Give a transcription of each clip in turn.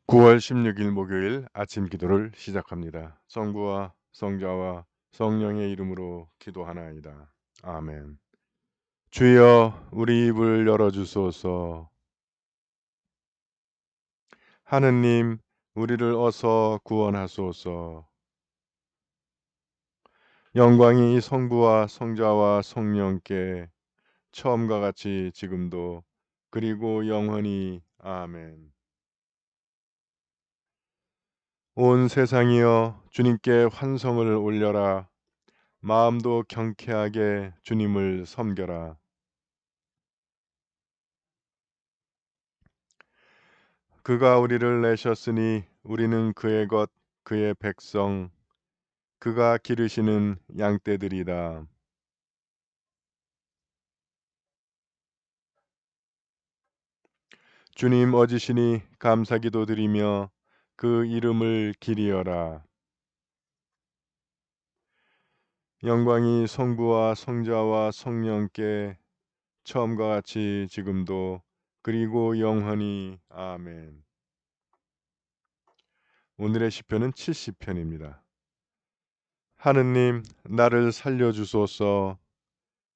9월 16일 목요일 아침 기도를 시작합니다. 성부와 성자와 성령의 이름으로 기도하나이다. 아멘. 주여 우리 입을 열어주소서. 하느님 우리를 어서 구원하소서. 영광이 성부와 성자와 성령께 처음과 같이 지금도 그리고 영원히 아멘. 온 세상이여 주님께 환성을 올려라. 마음도 경쾌하게 주님을 섬겨라. 그가 우리를 내셨으니 우리는 그의 것, 그의 백성, 그가 기르시는 양떼들이다. 주님 어지시니 감사기도 드리며 그 이름을 기리어라. 영광이 성부와 성자와 성령께 처음과 같이 지금도 그리고 영원히 아멘. 오늘의 시편은 70편입니다. 하느님 나를 살려주소서.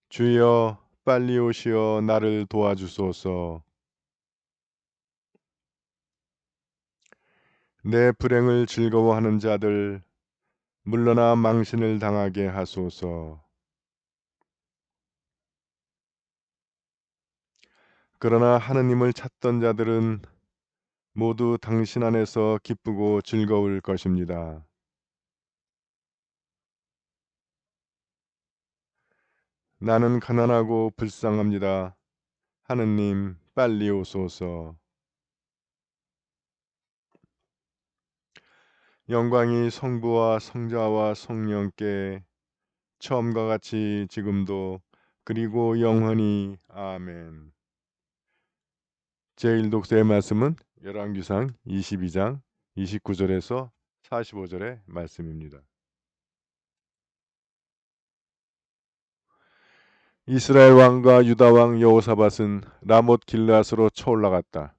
주여 빨리 오시어 나를 도와주소서. 내 불행을 즐거워하는 자들 물러나 망신을 당하게 하소서. 그러나 하느님을 찾던 자들은 모두 당신 안에서 기쁘고 즐거울 것입니다. 나는 가난하고 불쌍합니다. 하느님 빨리 오소서. 영광이 성부와 성자와 성령께 처음과 같이 지금도 그리고 영원히 아멘. 제1독서의 말씀은 열왕기상 22장 29절에서 45절의 말씀입니다. 이스라엘 왕과 유다 왕 여호사밧은 라못 길르앗으로 쳐올라갔다.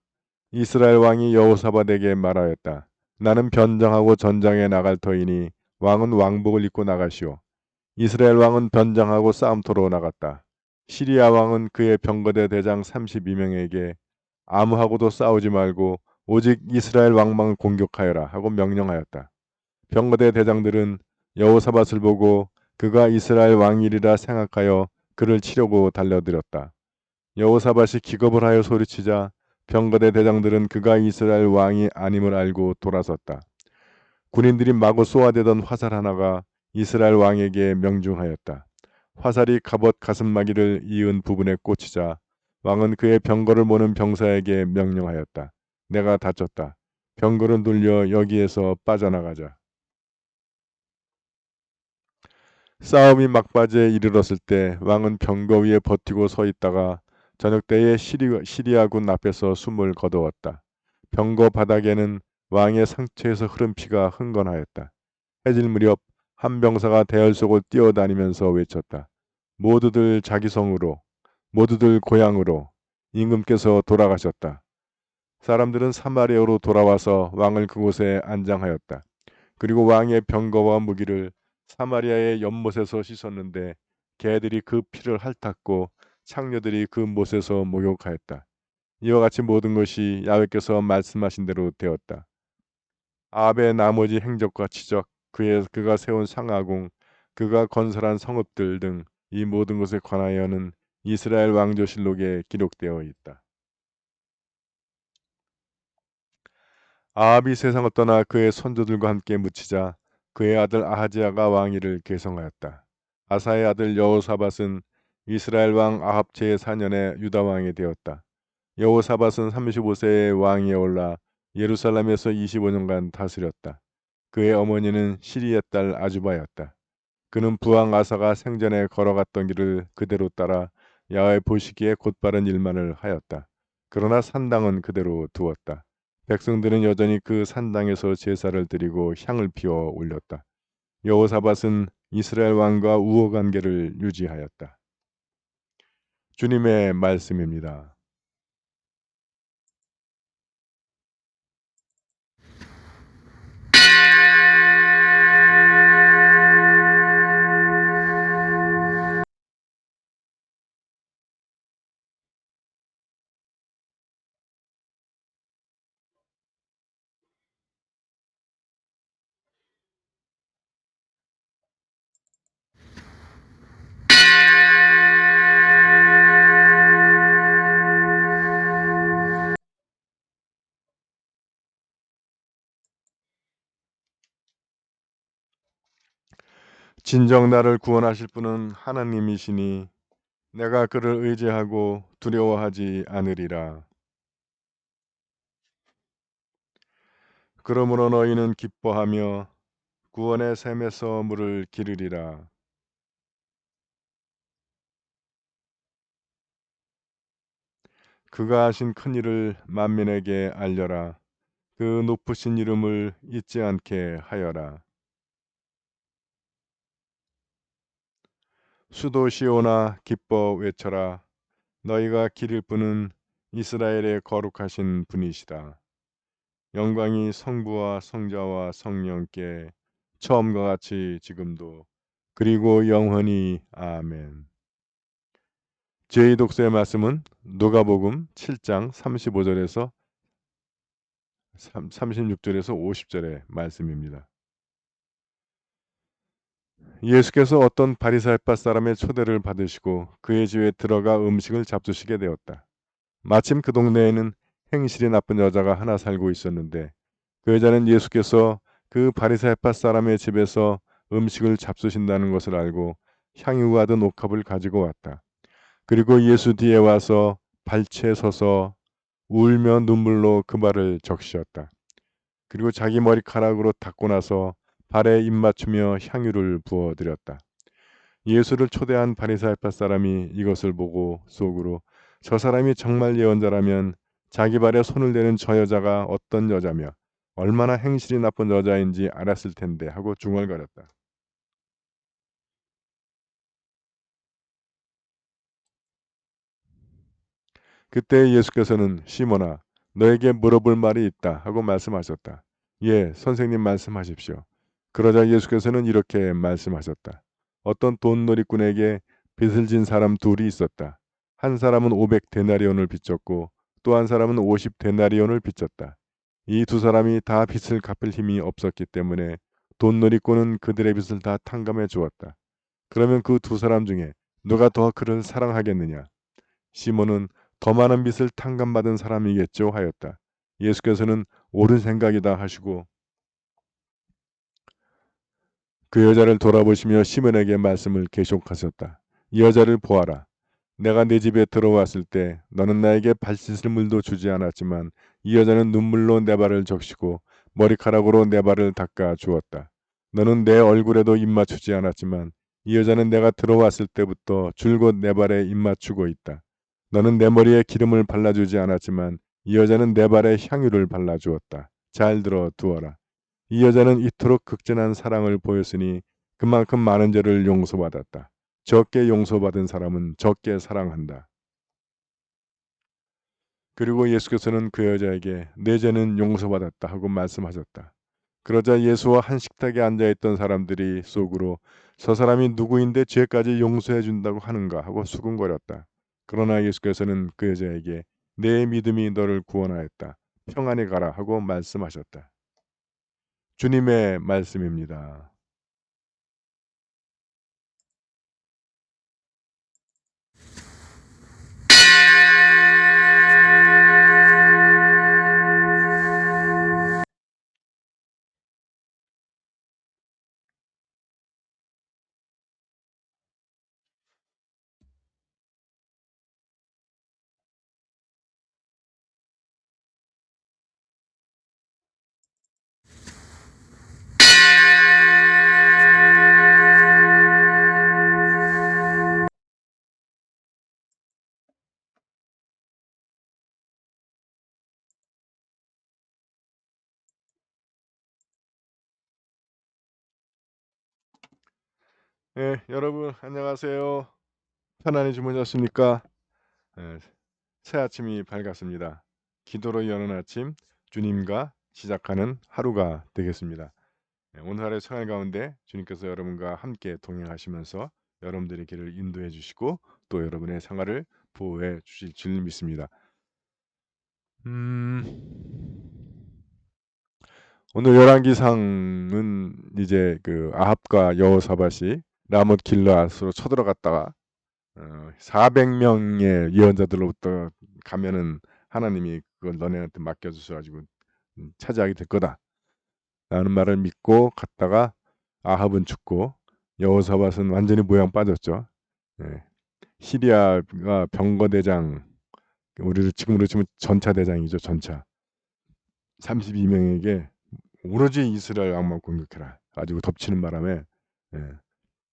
이스라엘 왕이 여호사밧에게 말하였다. 나는 변장하고 전장에 나갈 터이니 왕은 왕복을 입고 나가시오. 이스라엘 왕은 변장하고 싸움터로 나갔다. 시리아 왕은 그의 병거대 대장 32명에게 아무하고도 싸우지 말고 오직 이스라엘 왕만 공격하여라 하고 명령하였다. 병거대 대장들은 여호사밧을 보고 그가 이스라엘 왕이리라 생각하여 그를 치려고 달려들었다. 여호사밧이 기겁을 하여 소리치자 병거대 대장들은 그가 이스라엘 왕이 아님을 알고 돌아섰다. 군인들이 마구 쏘아대던 화살 하나가 이스라엘 왕에게 명중하였다. 화살이 갑옷 가슴마기를 이은 부분에 꽂히자 왕은 그의 병거를 모는 병사에게 명령하였다. 내가 다쳤다. 병거를 돌려 여기에서 빠져나가자. 싸움이 막바지에 이르렀을 때 왕은 병거 위에 버티고 서 있다가 저녁 때에 시리아군 앞에서 숨을 거두었다. 병거 바닥에는 왕의 상처에서 흐른 피가 흥건하였다. 해질 무렵 한 병사가 대열 속을 뛰어다니면서 외쳤다. 모두들 자기 성으로, 모두들 고향으로, 임금께서 돌아가셨다. 사람들은 사마리아로 돌아와서 왕을 그곳에 안장하였다. 그리고 왕의 병거와 무기를 사마리아의 연못에서 씻었는데 개들이 그 피를 핥았고 창녀들이 그 못에서 목욕하였다. 이와 같이 모든 것이 야훼께서 말씀하신 대로 되었다. 아합의 나머지 행적과 치적, 그가 세운 상하궁, 그가 건설한 성읍들 등 이 모든 것에 관하여는 이스라엘 왕조실록에 기록되어 있다. 아합이 세상을 떠나 그의 선조들과 함께 묻히자 그의 아들 아하지야가 왕위를 계승하였다. 아사의 아들 여호사밧은 이스라엘 왕 아합 제4년에 유다 왕이 되었다. 여호사밧은 35세에 왕위에 올라 예루살렘에서 25년간 다스렸다. 그의 어머니는 시리의 딸 아주바였다. 그는 부왕 아사가 생전에 걸어갔던 길을 그대로 따라 야훼 보시기에 곧바른 일만을 하였다. 그러나 산당은 그대로 두었다. 백성들은 여전히 그 산당에서 제사를 드리고 향을 피워 올렸다. 여호사밧은 이스라엘 왕과 우호 관계를 유지하였다. 주님의 말씀입니다. 진정 나를 구원하실 분은 하나님이시니 내가 그를 의지하고 두려워하지 않으리라. 그러므로 너희는 기뻐하며 구원의 샘에서 물을 기르리라. 그가 하신 큰 일을 만민에게 알려라. 그 높으신 이름을 잊지 않게 하여라. 수도 시온아 기뻐 외쳐라. 너희가 기릴 분은 이스라엘의 거룩하신 분이시다. 영광이 성부와 성자와 성령께 처음과 같이 지금도 그리고 영원히 아멘. 제2 독서의 말씀은 누가복음 7장 35절에서 36절에서 50절의 말씀입니다. 예수께서 어떤 바리새파 사람의 초대를 받으시고 그의 집에 들어가 음식을 잡수시게 되었다. 마침 그 동네에는 행실이 나쁜 여자가 하나 살고 있었는데 그 여자는 예수께서 그 바리새파 사람의 집에서 음식을 잡수신다는 것을 알고 향유가 든 옥합을 가지고 왔다. 그리고 예수 뒤에 와서 발치에 서서 울며 눈물로 그 발을 적시었다. 그리고 자기 머리카락으로 닦고 나서 발에 입 맞추며 향유를 부어드렸다. 예수를 초대한 바리새파 사람이 이것을 보고 속으로 저 사람이 정말 예언자라면 자기 발에 손을 대는 저 여자가 어떤 여자며 얼마나 행실이 나쁜 여자인지 알았을 텐데 하고 중얼거렸다. 그때 예수께서는 시몬아 너에게 물어볼 말이 있다 하고 말씀하셨다. 예, 선생님 말씀하십시오. 그러자 예수께서는 이렇게 말씀하셨다. 어떤 돈놀이꾼에게 빚을 진 사람 둘이 있었다. 한 사람은 500데나리온을 빚졌고 또 한 사람은 50데나리온을 빚졌다. 이 두 사람이 다 빚을 갚을 힘이 없었기 때문에 돈놀이꾼은 그들의 빚을 다 탕감해 주었다. 그러면 그 두 사람 중에 누가 더 그를 사랑하겠느냐? 시몬은 더 많은 빚을 탕감받은 사람이겠죠 하였다. 예수께서는 옳은 생각이다 하시고 그 여자를 돌아보시며 시몬에게 말씀을 계속하셨다. 이 여자를 보아라. 내가 네 집에 들어왔을 때 너는 나에게 발 씻을 물도 주지 않았지만 이 여자는 눈물로 내 발을 적시고 머리카락으로 내 발을 닦아 주었다. 너는 내 얼굴에도 입 맞추지 않았지만 이 여자는 내가 들어왔을 때부터 줄곧 내 발에 입 맞추고 있다. 너는 내 머리에 기름을 발라주지 않았지만 이 여자는 내 발에 향유를 발라주었다. 잘 들어 두어라. 이 여자는 이토록 극진한 사랑을 보였으니 그만큼 많은 죄를 용서받았다. 적게 용서받은 사람은 적게 사랑한다. 그리고 예수께서는 그 여자에게 내 죄는 용서받았다 하고 말씀하셨다. 그러자 예수와 한 식탁에 앉아있던 사람들이 속으로 저 사람이 누구인데 죄까지 용서해 준다고 하는가 하고 수군거렸다. 그러나 예수께서는 그 여자에게 내 믿음이 너를 구원하였다. 평안히 가라 하고 말씀하셨다. 주님의 말씀입니다. 네, 여러분 안녕하세요. 편안히 주무셨습니까? 네, 새 아침이 밝았습니다. 기도로 여는 아침 주님과 시작하는 하루가 되겠습니다. 네, 오늘 하루의 생활 가운데 주님께서 여러분과 함께 동행하시면서 여러분들의 길을 인도해 주시고 또 여러분의 생활을 보호해 주실 줄 믿습니다. 오늘 열왕기상은 이제 그 아합과 여호사밧이 라못 길르앗으로 쳐들어갔다가 400명의 예언자들로부터 가면은 하나님이 그걸 너네한테 맡겨주셔가지고 차지하게 될 거다라는 말을 믿고 갔다가 아합은 죽고 여호사밧은 완전히 모양 빠졌죠. 예. 시리아가 병거대장, 우리로 지금으로 치면 전차대장이죠. 전차 32명에게 오로지 이스라엘 왕만 공격해라 가지고 덮치는 바람에, 예,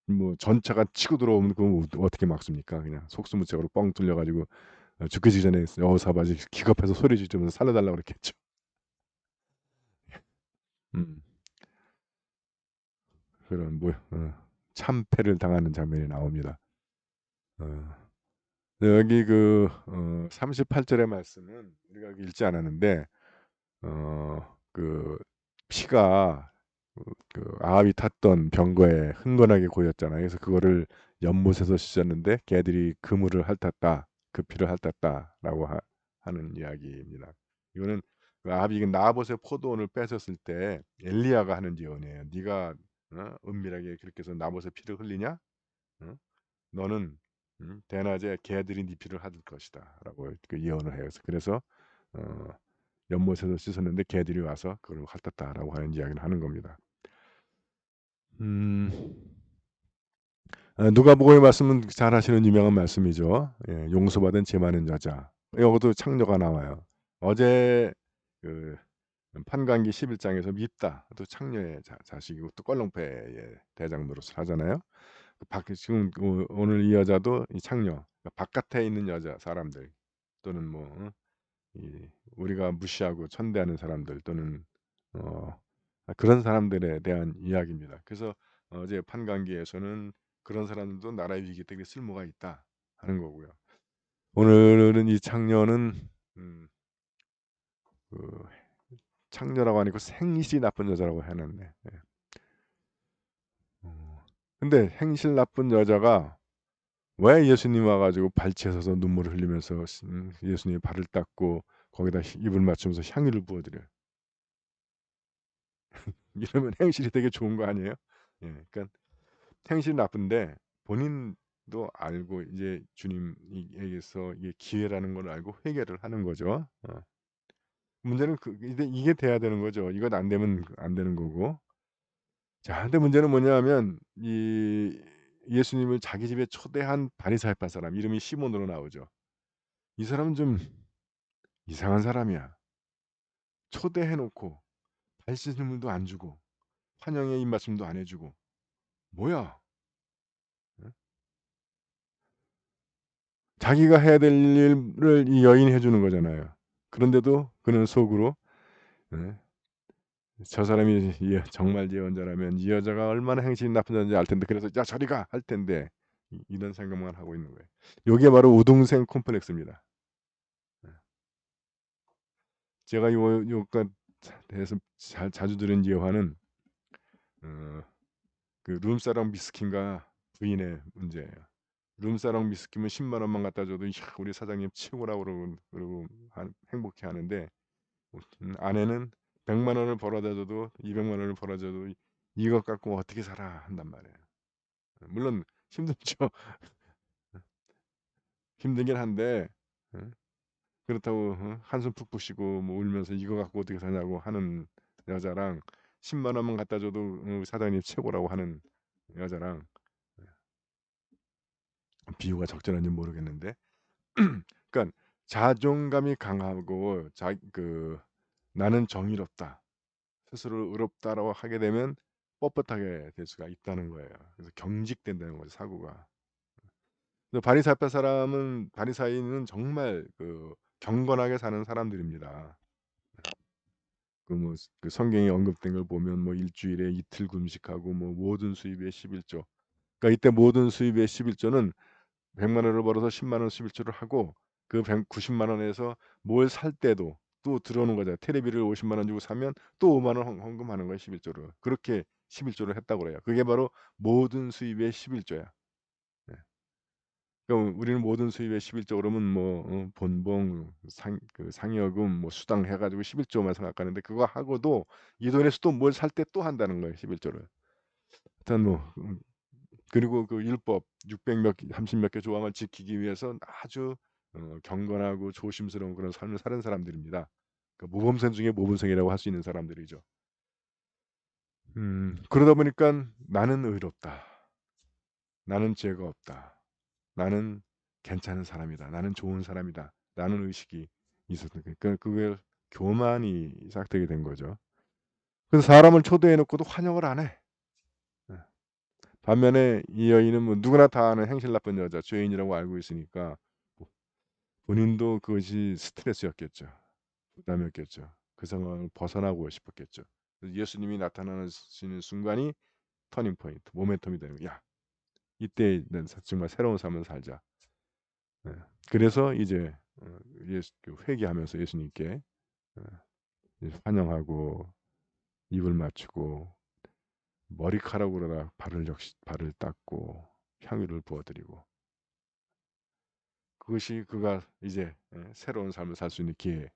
뭐 전차가 치고 들어오면 그거 어떻게 막습니까? 그냥 속수무책으로 뻥 뚫려 가지고 죽기 전에 여호사밧이 기겁해서 소리 지르면서 살려달라고 그랬겠죠. 음. 그런 참패를 당하는 장면이 나옵니다. 어. 여기 38절의 말씀은 우리가 읽지 않았는데, 그 피가 아합이 탔던 병거에 흥건하게 고였잖아요. 그래서 그거를 연못에서 씻었는데 개들이 그물을 핥았다, 그 피를 핥았다라고 하는 이야기입니다. 이거는 그 아합이 나봇의 포도원을 뺏었을 때 엘리야가 하는 예언이에요. 네가 은밀하게 그렇게 해서 나봇의 피를 흘리냐? 어? 너는 대낮에 개들이 네 피를 핥을 것이다라고 그 예언을 해요. 그래서 어, 연못에서 씻었는데 개들이 와서 그걸 핥았다라고 하는 이야기를 하는 겁니다. 음, 누가복음의 말씀은 잘 하시는 유명한 말씀이죠. 예, 용서받은 죄 많은 여자. 여기도 창녀가 나와요. 어제 그 판관기 11장에서 밉다 또 창녀의 자식이고 또 껄렁패의 대장 노릇을 하잖아요. 지금 오늘 이 여자도 이 창녀, 그러니까 바깥에 있는 여자 사람들 또는 이 우리가 무시하고 천대하는 사람들 또는 어, 그런 사람들에 대한 이야기입니다. 그래서 어제 판관기에서는 그런 사람들도 나라의 위기 때문에 쓸모가 있다 하는 거고요. 오늘은 이 창녀는 음, 그 창녀라고 하니까 생시 나쁜 여자라고 해놨네. 예. 근데 행실 나쁜 여자가 왜 예수님 와 가지고 발치에 서서 눈물을 흘리면서 예수님의 발을 닦고 거기다 입을 맞추면서 향유를 부어 드려요. 이러면 행실이 되게 좋은 거 아니에요? 예. 그러니까 행실이 나쁜데 본인도 알고 이제 주님에게서 이게 기회라는 걸 알고 회개를 하는 거죠. 문제는 이게 돼야 되는 거죠. 이것 안 되면 안 되는 거고. 자, 근데 문제는 뭐냐하면 이 예수님을 자기 집에 초대한 바리사이파 사람 이름이 시몬으로 나오죠. 이 사람은 좀 이상한 사람이야. 초대해 놓고 발 씻는 물도 안 주고 환영의 입맞춤도 안 해 주고 뭐야? 응? 자기가 해야 될 일을 이 여인이 해 주는 거잖아요. 그런데도 그는 속으로, 예, 저 사람이 정말 예언자라면 이 여자가 얼마나 행실이 나쁜 자인지 알 텐데 그래서 "야 저리 가." 할 텐데 이런 생각만 하고 있는 거예요. 요게 바로 우등생 콤플렉스입니다. 예. 제가 요까 대해서 자주 들은 예화는 어 그 룸사롱 미스킨과 부인의 문제예요. 룸사롱 미스키면 10만 원만 갖다 줘도 "야 우리 사장님 최고라고." 그러고 행복해하는데 아내는 100만 원을 벌어다 줘도 200만 원을 벌어 줘도 "이것 갖고 어떻게 살아." 한단 말이에요. 물론 힘들죠. 힘들긴 한데 그렇다고 한숨 푹푹 쉬고 뭐 울면서 "이거 갖고 어떻게 사냐."고 하는 여자랑 10만 원만 갖다 줘도 사장님 최고라고 하는 여자랑 비유가 적절한지 모르겠는데 그러니까 자존감이 강하고 '나는 정의롭다. 스스로 의롭다.'라고 하게 되면 뻣뻣하게 될 수가 있다는 거예요. 그래서 경직된다는 거죠, 사고가. 근데 바리사이인은 정말 경건하게 사는 사람들입니다. 성경에 언급된 걸 보면 일주일에 이틀 금식하고 모든 수입의 11조. 그러니까 이때 모든 수입의 11조는 100만 원을 벌어서 10만 원 11조를 하고 그 90만 원에서 뭘 살 때도 또 들어오는 거잖아요. 테레비를 50만 원 주고 사면 또 5만 원 헌금하는 거예요, 11조를. 그렇게 11조를 했다고 그래요. 그게 바로 모든 수입의 11조야. 예. 그럼 우리는 모든 수입의 11조 그러면 본봉, 상여금, 수당 해 가지고 11조만 생각하는데 그거 하고도 이 돈에서 또 뭘 살 때 또 한다는 거예요, 11조를. 하여튼 그리고 그 율법 600 몇 30 몇 개 조항을 지키기 위해서 아주 경건하고 조심스러운 그런 삶을 사는 사람들입니다. 모범생 중에 모범생이라고 할 수 있는 사람들이죠. 그러다 보니까 '나는 의롭다. 나는 죄가 없다. 나는 괜찮은 사람이다. 나는 좋은 사람이다. 라는 의식이 있었던 거예요. 그걸 교만이 시작되게 된 거죠. 그래서 사람을 초대해 놓고도 환영을 안 해. 예. 반면에 이 여인은 뭐 누구나 다 아는 행실 나쁜 여자, 죄인이라고 알고 있으니까 본인도 그것이 스트레스였겠죠. 부담이었겠죠. 그 상황을 벗어나고 싶었겠죠. 그래서 예수님이 나타나시는 순간이 터닝 포인트, 모멘텀이 되는 거야. 야, 이때 정말 새로운 삶을 살자. 예. 그래서 이제 회개하면서 예수님께 이제 환영하고 입을 맞추고 머리카락으로다 발을 닦고 향유를 부어드리고 그것이 그가 이제 새로운 삶을 살 수 있는 기회라는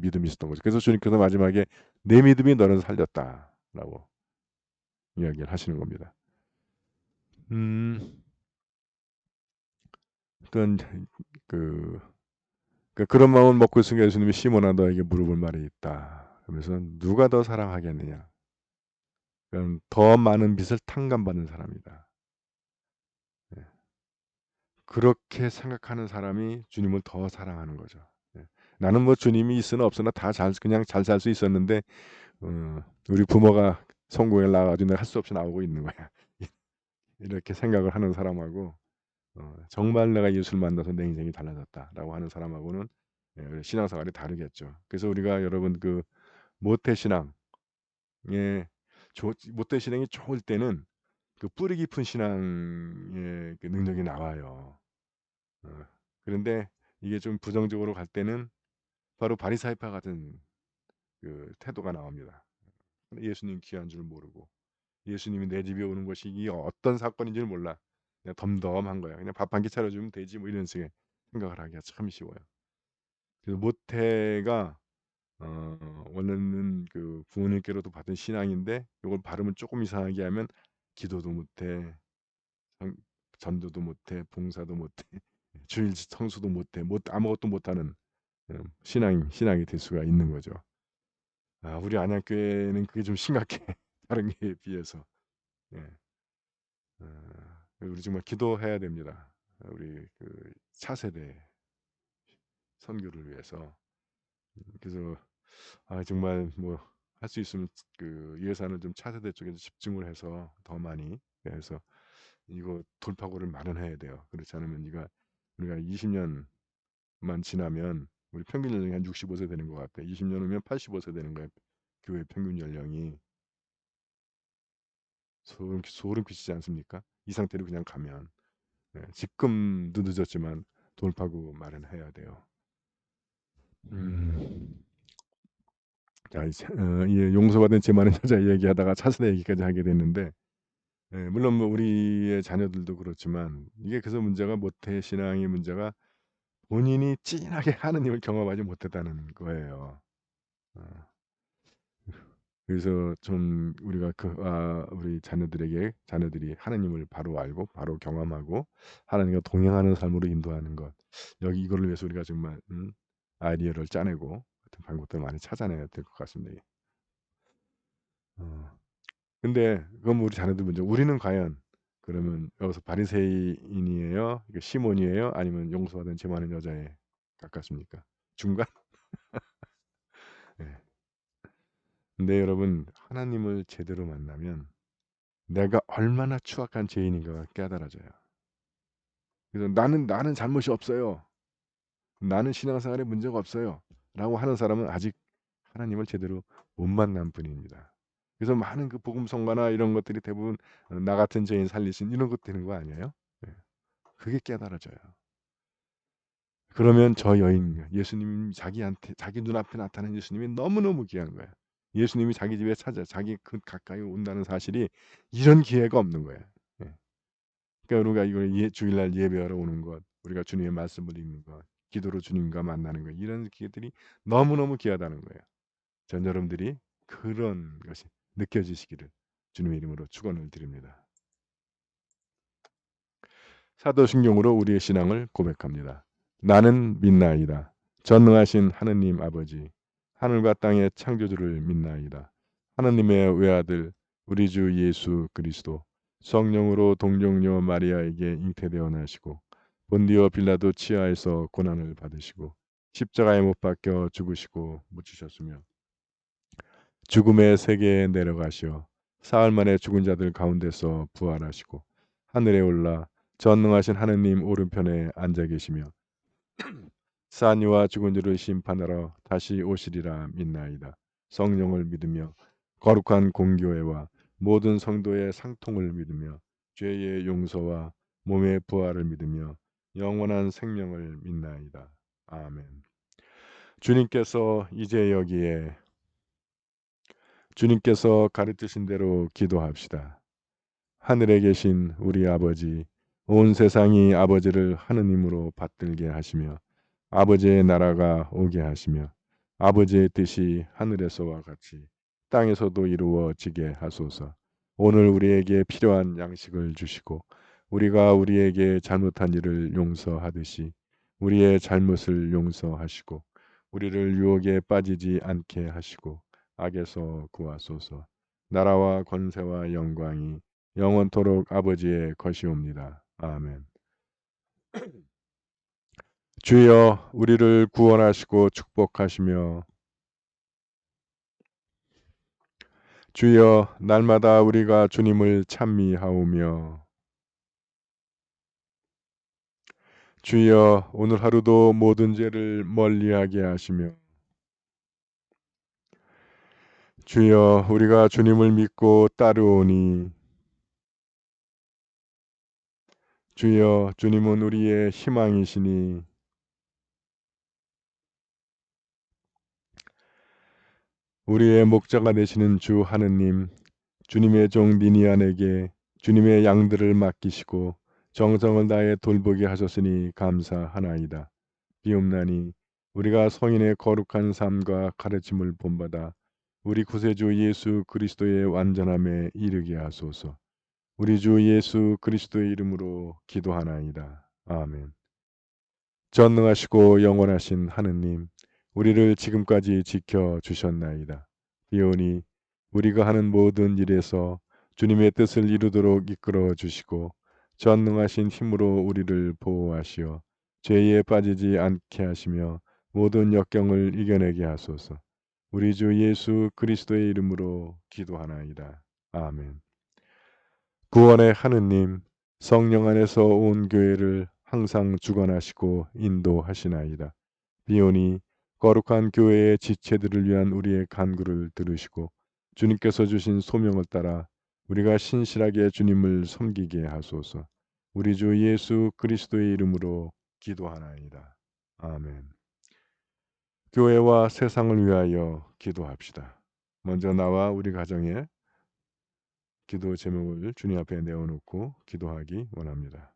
믿음이 있었던 거죠. 그래서 주님께서 마지막에 내 믿음이 너를 살렸다라고 이야기를 하시는 겁니다. 음, 그러니까 그 그런 마음을 먹고 있으니까 예수님이 시몬아 너에게 물어볼 말이 있다. 그러면서 누가 더 사랑하겠느냐? 그건 더 많은 빚을 탕감받는 사람이다. 예. 그렇게 생각하는 사람이 주님을 더 사랑하는 거죠. 예. 나는 뭐 주님이 있으나 없으나 다 그냥 잘 살 수 있었는데 우리 부모가 성공에 나와가지고 내가 할 수 없이 나오고 있는 거야. 이렇게 생각을 하는 사람하고 정말 내가 예수를 만나서 내 인생이 달라졌다라고 하는 사람하고는 신앙생활이 다르겠죠. 그래서 우리가 여러분 그 모태신앙 모태신앙이 좋을 때는 그 뿌리 깊은 신앙의 그 능력이 나와요. 어, 그런데 이게 좀 부정적으로 갈 때는 바로 바리사이파 같은 그 태도가 나옵니다. 예수님 귀한 줄 모르고 예수님이 내 집에 오는 것이 이게 어떤 사건인지를 몰라. 그냥 덤덤한 거야. 그냥 밥 한 끼 차려주면 되지 뭐 이런 식의 생각을 하기가 참 쉬워요. 그래서 모태가 원래는 그 부모님께로도 받은 신앙인데 이걸 발음을 조금 이상하게 하면 기도도 못해, 성- 전도도 못해, 봉사도 못해, 주일 성수도 못해, 아무것도 못하는 신앙이 될 수가 있는 거죠. 아, 우리 안양교회는 그게 좀 심각해. 다른 교회에 비해서. 예. 우리 정말 기도해야 됩니다. 우리 그 차세대 선교를 위해서. 그래서 정말 뭐 할 수 있으면 그 예산을 좀 차세대 쪽에 집중을 해서 더 많이 해서 이거 돌파구를 마련해야 돼요. 그렇지 않으면 우리가 20년만 지나면 우리 평균 연령이 한 65세 되는 것 같아. 20년 후면 85세 되는 거야. 교회 평균 연령이 소름 끼치지 않습니까? 이 상태로 그냥 가면 지금도 늦었지만 돌파구 마련해야 돼요. 음, 자, 이 용서받은 죄 많은 여자 얘기하다가 차세대 얘기까지 하게 됐는데 물론 뭐 우리의 자녀들도 그렇지만 이게 그래서 문제가 모태 신앙의 문제가 본인이 진하게 하느님을 경험하지 못했다는 거예요. 어, 그래서 좀 우리가 우리 자녀들이 하느님을 바로 알고 바로 경험하고 하나님과 동행하는 삶으로 인도하는 것. 여기 이거를 위해서 우리가 정말 아이디어를 짜내고 같은 방법들을 많이 찾아내야 될 것 같습니다. 어, 근데 그건 우리 자녀들 문제. 우리는 과연 그러면 여기서 바리새인이에요? 이게 시몬이에요? 아니면 용서받은 죄 많은 여자에 가깝습니까? 중간? 네. 근데 여러분 하나님을 제대로 만나면 내가 얼마나 추악한 죄인인가가 깨달아져요. 그래서 나는 잘못이 없어요. 나는 신앙생활에 문제가 없어요. 라고 하는 사람은 아직 하나님을 제대로 못 만난 분입니다. 그래서 많은 그 복음 성가나 이런 것들이 대부분 나 같은 죄인 살리신 이런 것 되는 거 아니에요? 예. 그게 깨달아져요. 그러면 저 여인 예수님 자기 눈앞에 나타난 예수님이 너무너무 귀한 거야. 예수님이 자기 집에 자기 그 가까이 온다는 사실이 이런 기회가 없는 거야. 예. 그러니까 우리가 이걸 주일날 예배하러 오는 것, 우리가 주님의 말씀을 읽는 것, 기도로 주님과 만나는 것 이런 기회들이 너무너무 귀하다는 거예요. 전 여러분들이 그런 것이 느껴지시기를 주님의 이름으로 축원을 드립니다. 사도신경으로 우리의 신앙을 고백합니다. 나는 믿나이다. 전능하신 하느님 아버지, 하늘과 땅의 창조주를 믿나이다. 하느님의 외아들 우리 주 예수 그리스도 성령으로 동정녀 마리아에게 잉태되어 나시고 본디오 빌라도 치하에서 고난을 받으시고 십자가에 못 박혀 죽으시고 묻히셨으며 죽음의 세계에 내려가시어 사흘 만에 죽은 자들 가운데서 부활하시고 하늘에 올라 전능하신 하느님 오른편에 앉아 계시며 산 이와 죽은 자를 심판하러 다시 오시리라 믿나이다. 성령을 믿으며 거룩한 공교회와 모든 성도의 상통을 믿으며 죄의 용서와 몸의 부활을 믿으며 영원한 생명을 믿나이다. 아멘. 주님께서 이제 여기에 주님께서 가르치신 대로 기도합시다. 하늘에 계신 우리 아버지, 온 세상이 아버지를 하느님으로 받들게 하시며 아버지의 나라가 오게 하시며 아버지의 뜻이 하늘에서와 같이 땅에서도 이루어지게 하소서. 오늘 우리에게 필요한 양식을 주시고 우리가 우리에게 잘못한 일을 용서하듯이 우리의 잘못을 용서하시고 우리를 유혹에 빠지지 않게 하시고 악에서 구하소서. 나라와 권세와 영광이 영원토록 아버지의 것이옵니다. 아멘. 주여 우리를 구원하시고 축복하시며 주여 날마다 우리가 주님을 찬미하오며 주여 오늘 하루도 모든 죄를 멀리하게 하시며 주여 우리가 주님을 믿고 따르오니 주여 주님은 우리의 희망이시니 우리의 목자가 되시는 주 하느님 주님의 종 니니안에게 주님의 양들을 맡기시고 정성을 다해 돌보게 하셨으니 감사하나이다. 비옵나니 우리가 성인의 거룩한 삶과 가르침을 본받아 우리 구세주 예수 그리스도의 완전함에 이르게 하소서. 우리 주 예수 그리스도의 이름으로 기도하나이다. 아멘. 전능하시고 영원하신 하느님, 우리를 지금까지 지켜주셨나이다. 비오니 우리가 하는 모든 일에서 주님의 뜻을 이루도록 이끌어 주시고 전능하신 힘으로 우리를 보호하시어 죄에 빠지지 않게 하시며 모든 역경을 이겨내게 하소서. 우리 주 예수 그리스도의 이름으로 기도하나이다. 아멘. 구원의 하느님, 성령 안에서 온 교회를 항상 주관하시고 인도하시나이다. 비오니 거룩한 교회의 지체들을 위한 우리의 간구를 들으시고 주님께서 주신 소명을 따라 우리가 신실하게 주님을 섬기게 하소서. 우리 주 예수 그리스도의 이름으로 기도하나이다. 아멘. 교회와 세상을 위하여 기도합시다. 먼저 나와 우리 가정의 기도 제목을 주님 앞에 내어놓고 기도하기 원합니다.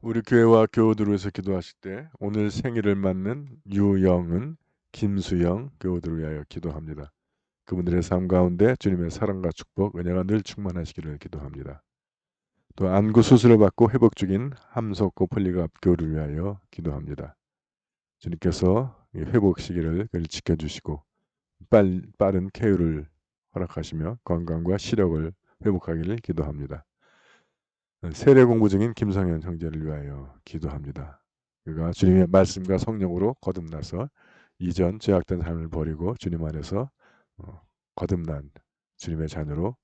우리 교회와 교우들을 위해서 기도하실 때 오늘 생일을 맞는 유영은, 김수영 교우들을 위하여 기도합니다. 그분들의 삶 가운데 주님의 사랑과 축복, 은혜가 늘 충만하시기를 기도합니다. 또 안구 수술을 받고 회복 중인 함석고 폴리갑 교우를 위하여 기도합니다. 주님께서 이 회복 시기를 지켜주시고 빠른 쾌유를 허락하시며 건강과 시력을 회복하기를 기도합니다. 세례 공부 중인 김성현 형제를 위하여 기도합니다. 그가 주님의 말씀과 성령으로 거듭나서 이전 죄악된 삶을 버리고 주님 안에서 거듭난 주님의 자녀로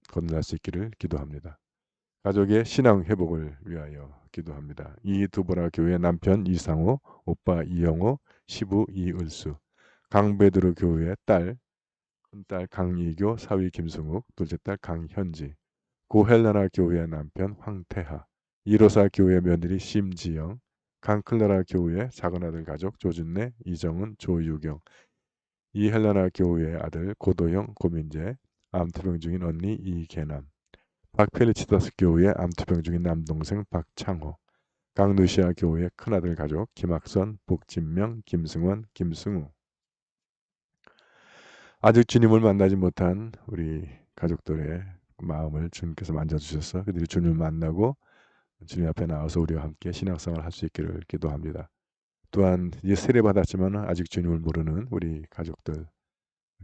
거듭날 수 있기를 기도합니다. 가족의 신앙 회복을 위하여 기도합니다. 이두보라 교회 남편 이상호, 오빠 이영호, 시부 이을수, 강베드로 교회 딸, 큰딸 강이교, 사위 김승욱, 둘째 딸 강현지, 고헬라나 교회 남편 황태하, 이로사 교회 며느리 심지영, 강클라라 교회 작은아들 가족 조준래, 이정은, 조유경, 이헬라나 교회 아들 고도영, 고민재, 암투병 중인 언니 이계남, 박펠리치다스 교회 암투병 중인 남동생 박창호, 강누시아 교우의 큰아들 가족 김학선, 복진명, 김승원, 김승우. 아직 주님을 만나지 못한 우리 가족들의 마음을 주님께서 만져주셔서 그들이 주님을 만나고 주님 앞에 나와서 우리와 함께 신앙생활을 할 수 있기를 기도합니다. 또한 이제 세례받았지만 아직 주님을 모르는 우리 가족들,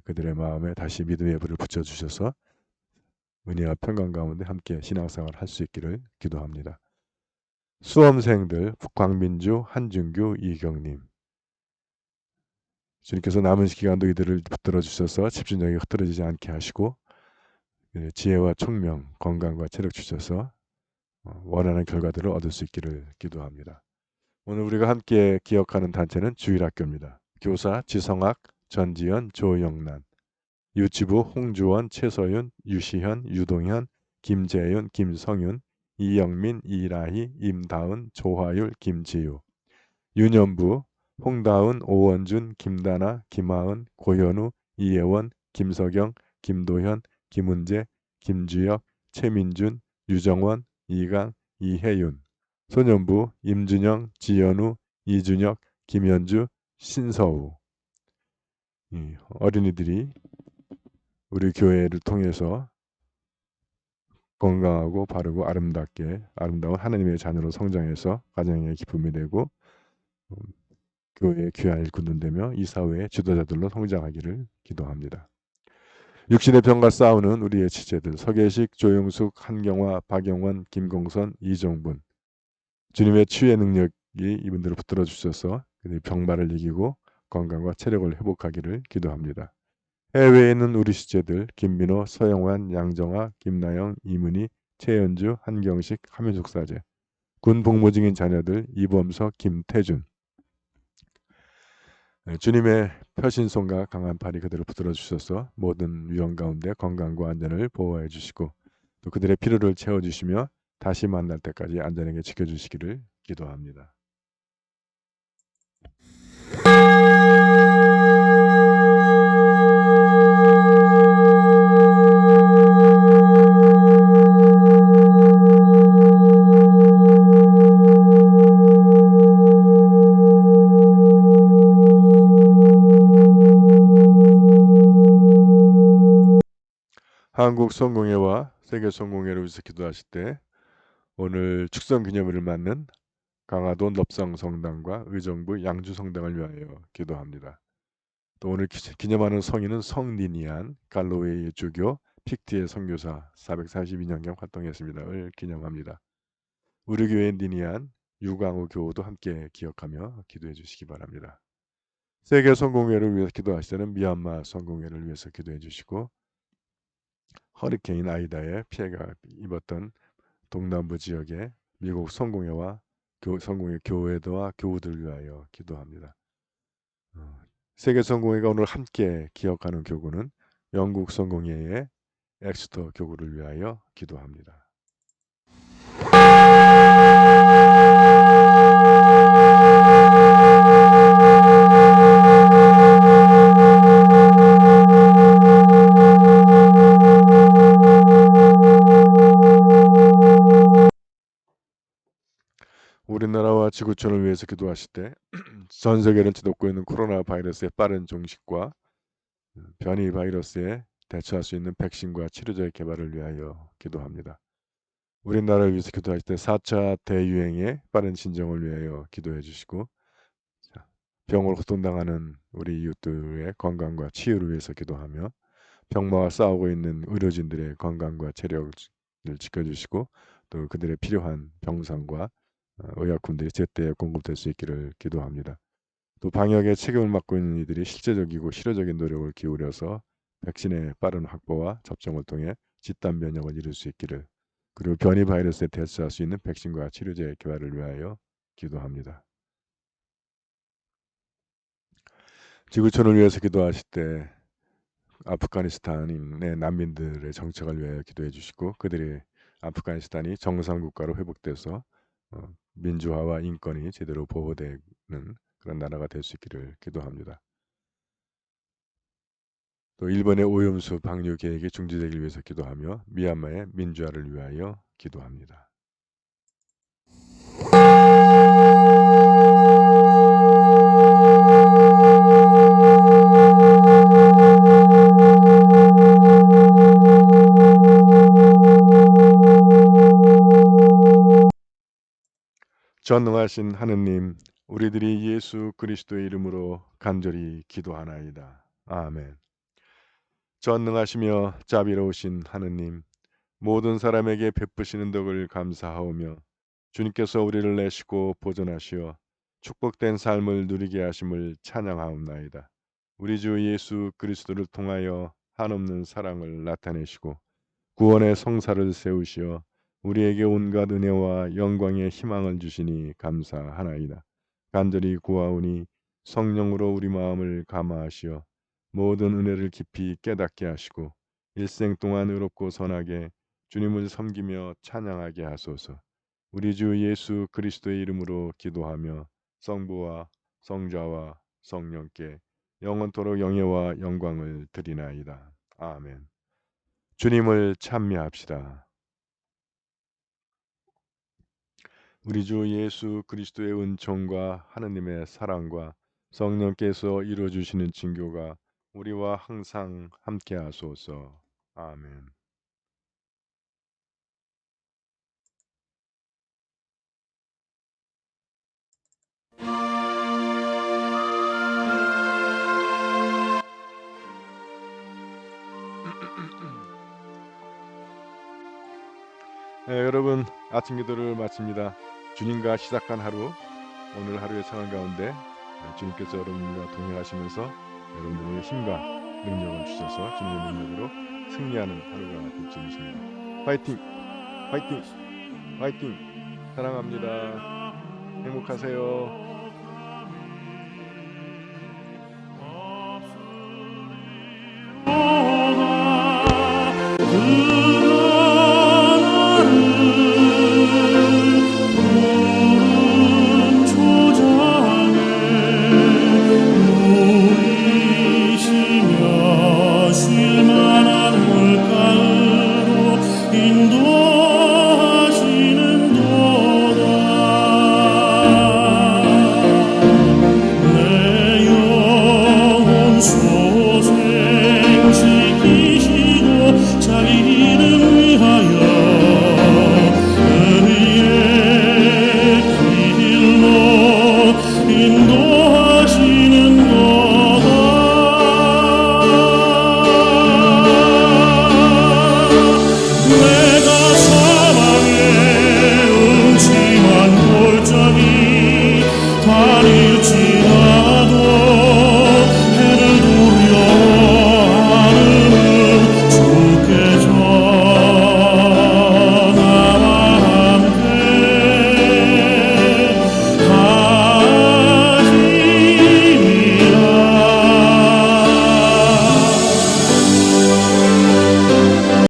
그들의 마음에 다시 믿음의 불을 붙여주셔서 은혜와 평강 가운데 함께 신앙생활을 할 수 있기를 기도합니다. 수험생들 광민주, 한준규, 이경님, 주님께서 남은 기간도 이들을 붙들어 주셔서 집중력이 흐트러지지 않게 하시고 지혜와 총명, 건강과 체력 주셔서 원하는 결과들을 얻을 수 있기를 기도합니다. 오늘 우리가 함께 기억하는 단체는 주일학교입니다. 교사 지성학, 전지현, 조영란, 유치부 홍주원, 최서윤, 유시현, 유동현, 김재윤, 김성윤, 이영민, 이라희, 임다은, 조화율, 김지유, 유년부 홍다은, 오원준, 김다나, 김하은, 고현우, 이혜원, 김석영, 김도현, 김은재, 김주혁, 최민준, 유정원, 이강, 이혜윤. 소년부 임준영, 지연우, 이준혁, 김현주, 신서우. 어린이들이 우리 교회를 통해서 건강하고 바르고 아름다운 하나님의 자녀로 성장해서 가정의 기쁨이 되고 교회의 귀한 일꾼들 되며 이 사회의 지도자들로 성장하기를 기도합니다. 육신의 병과 싸우는 우리의 지체들 서계식, 조용숙, 한경화, 박영원, 김공선, 이정분. 주님의 치유의 능력이 이분들을 붙들어 주셔서 병마를 이기고 건강과 체력을 회복하기를 기도합니다. 해외에 있는 우리 시체들 김민호, 서영환, 양정아, 김나영, 이문희, 최연주, 한경식, 하민숙 사제. 군 복무 중인 자녀들 이범석, 김태준. 주님의 표신손과 강한 팔이 그들을 붙들어 주셔서 모든 위험 가운데 건강과 안전을 보호해 주시고 또 그들의 필요를 채워주시며 다시 만날 때까지 안전하게 지켜주시기를 기도합니다. 한국 성공회와 세계 성공회를 위해서 기도하실 때 오늘 축성 기념일을 맞는 강화도 넙상 성당과 의정부 양주 성당을 위하여 기도합니다. 또 오늘 기념하는 성인은 성니니안, 갈로웨이 주교, 픽티의 선교사 442년경 활동했습니다를 기념합니다. 우리 교회 니니안, 유광우 교우도 함께 기억하며 기도해 주시기 바랍니다. 세계 성공회를 위해서 기도하실 때는 미얀마 성공회를 위해서 기도해 주시고 허리케인 아이다에 피해가 입었던 동남부 지역의 미국 성공회와 성공회 교회와 교우들 위하여 기도합니다. 세계 성공회가 오늘 함께 기억하는 교구는 영국 성공회의 엑스터 교구를 위하여 기도합니다. 우리나라와 지구촌을 위해서 기도하실 때 전 세계를 뒤덮고 있는 코로나 바이러스의 빠른 종식과 변이 바이러스에 대처할 수 있는 백신과 치료제의 개발을 위하여 기도합니다. 우리나라를 위해서 기도하실 때 4차 대유행의 빠른 진정을 위하여 기도해 주시고 병으로 고통당하는 우리 이웃들의 건강과 치유를 위해서 기도하며 병마와 싸우고 있는 의료진들의 건강과 체력을 지켜주시고 또 그들의 필요한 병상과 의약품들이 제때에 공급될 수 있기를 기도합니다. 또 방역에 책임을 맡고 있는 이들이 실제적이고 실효적인 노력을 기울여서 백신의 빠른 확보와 접종을 통해 집단 면역을 이룰 수 있기를 그리고 변이 바이러스에 대처할 수 있는 백신과 치료제 개발을 위하여 기도합니다. 지구촌을 위해서 기도하실 때 아프가니스탄의 난민들의 정착을 위하여 기도해 주시고 그들이 아프가니스탄이 정상 국가로 회복돼서 민주화와 인권이 제대로 보호되는 그런 나라가 될 수 있기를 기도합니다. 또 일본의 오염수 방류 계획이 중지되기 위해서 기도하며 미얀마의 민주화를 위하여 기도합니다. 전능하신 하느님, 우리들이 예수 그리스도의 이름으로 간절히 기도하나이다. 아멘. 전능하시며 자비로우신 하느님, 모든 사람에게 베푸시는 덕을 감사하오며 주님께서 우리를 내시고 보존하시어 축복된 삶을 누리게 하심을 찬양하옵나이다. 우리 주 예수 그리스도를 통하여 한없는 사랑을 나타내시고 구원의 성사를 세우시어 우리에게 온갖 은혜와 영광의 희망을 주시니 감사하나이다. 간절히 구하오니 성령으로 우리 마음을 감화하시어 모든 은혜를 깊이 깨닫게 하시고 일생 동안 의롭고 선하게 주님을 섬기며 찬양하게 하소서. 우리 주 예수 그리스도의 이름으로 기도하며 성부와 성자와 성령께 영원토록 영예와 영광을 드리나이다. 아멘. 주님을 찬미합시다. 우리 주 예수 그리스도의 은총과 하느님의 사랑과 성령께서 이루어주시는 징교가 우리와 항상 함께 하소서. 아멘. 네, 여러분 아침 기도를 마칩니다. 주님과 시작한 하루, 오늘 하루의 상황 가운데 주님께서 여러분과 동행하시면서 여러분들에게 힘과 능력을 주셔서 주님의 능력으로 승리하는 하루가 될 줄 믿습니다. 화이팅! 화이팅! 화이팅! 사랑합니다. 행복하세요.